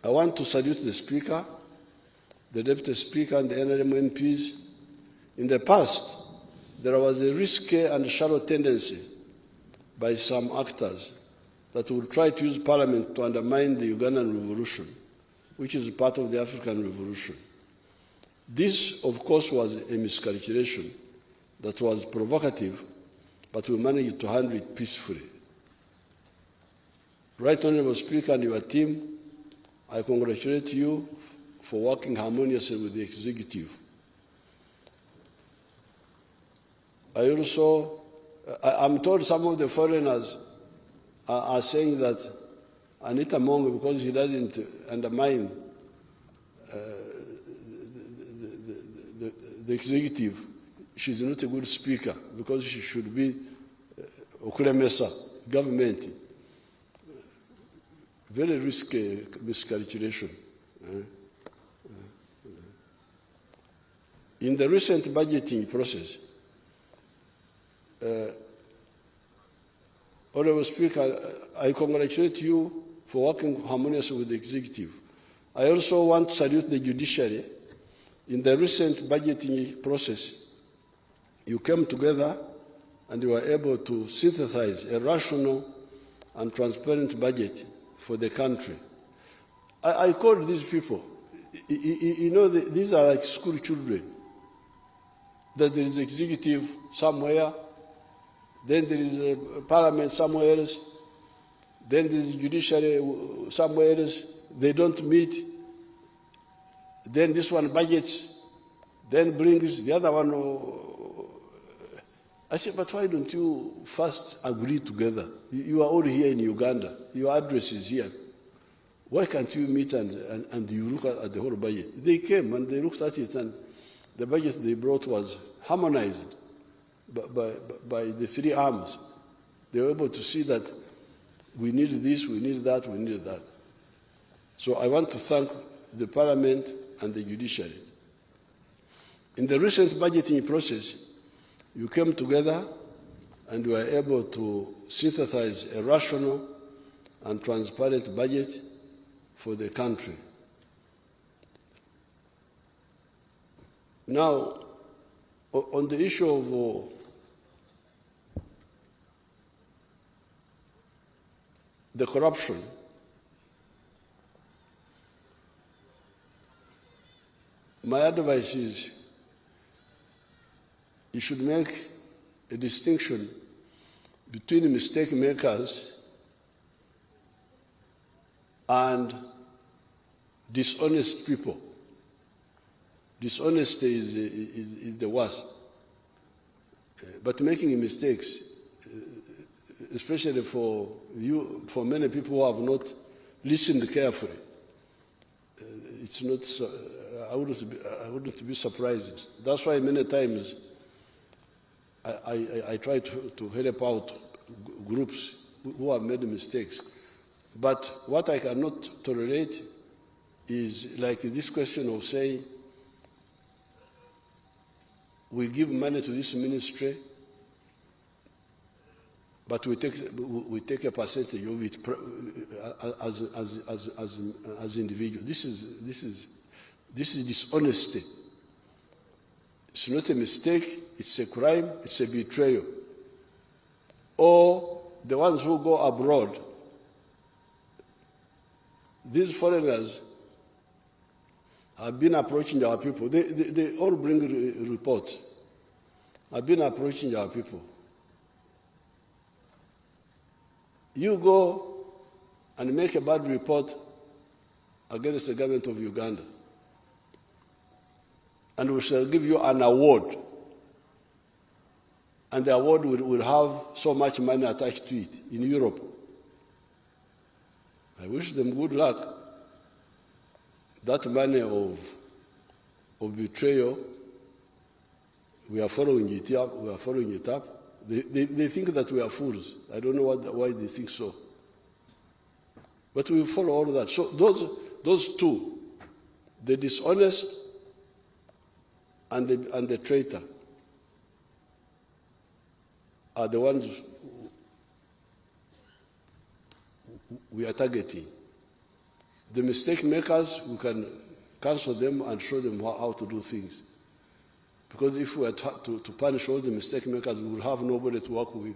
I want to salute the Speaker, the Deputy Speaker, and the NRM MPs. In the past, there was a risky and shallow tendency by some actors that would try to use Parliament to undermine the Ugandan revolution, which is part of the African revolution. This, of course, was a miscalculation that was provocative, but we managed to handle it peacefully. Right Honourable Speaker and your team, I congratulate you for working harmoniously with the Executive. I'm told some of the foreigners are saying that Anita Mongo, because he doesn't undermine the Executive, she's not a good speaker because she should be okulemesa government. Very risky miscalculation. In the recent budgeting process, Honourable Speaker, I congratulate you for working harmoniously with the Executive. I also want to salute the judiciary. In the recent budgeting process, you came together and you were able to synthesize a rational and transparent budget for the country. I called these people. You know, these are like school children. That there is executive somewhere, then there is a parliament somewhere else, then there is judiciary somewhere else. They don't meet. Then this one budgets, then brings the other one. I said, but why don't you first agree together? You are all here in Uganda. Your address is here. Why can't you meet and you look at the whole budget? They came and they looked at it, and the budget they brought was harmonized by the three arms. They were able to see that we need this, we need that, we need that. So I want to thank the Parliament and the judiciary. In the recent budgeting process, you came together and were able to synthesize a rational and transparent budget for the country. Now, on the issue of the corruption, my advice is you should make a distinction between mistake makers and dishonest people. Dishonesty is the worst. But making mistakes, especially for many people who have not listened carefully, it's not. I wouldn't be surprised. That's why many times I try to help out groups who have made mistakes. But what I cannot tolerate is like this question of saying, we give money to this ministry, but we take a percentage of it as individuals. This is dishonesty. It's not a mistake, it's a crime, it's a betrayal. Or the ones who go abroad, these foreigners have been approaching our people. They all bring reports. I've been approaching our people. You go and make a bad report against the government of Uganda, and we shall give you an award. And the award will have so much money attached to it in Europe. I wish them good luck. That money of betrayal, we are following it up. We are following it up. They think that we are fools. I don't know why they think so. But we follow all of that. So those two, the dishonest and the traitor, are the ones we are targeting. The mistake makers, we can cancel them and show them how to do things. Because if we were to punish all the mistake makers, we would have nobody to work with.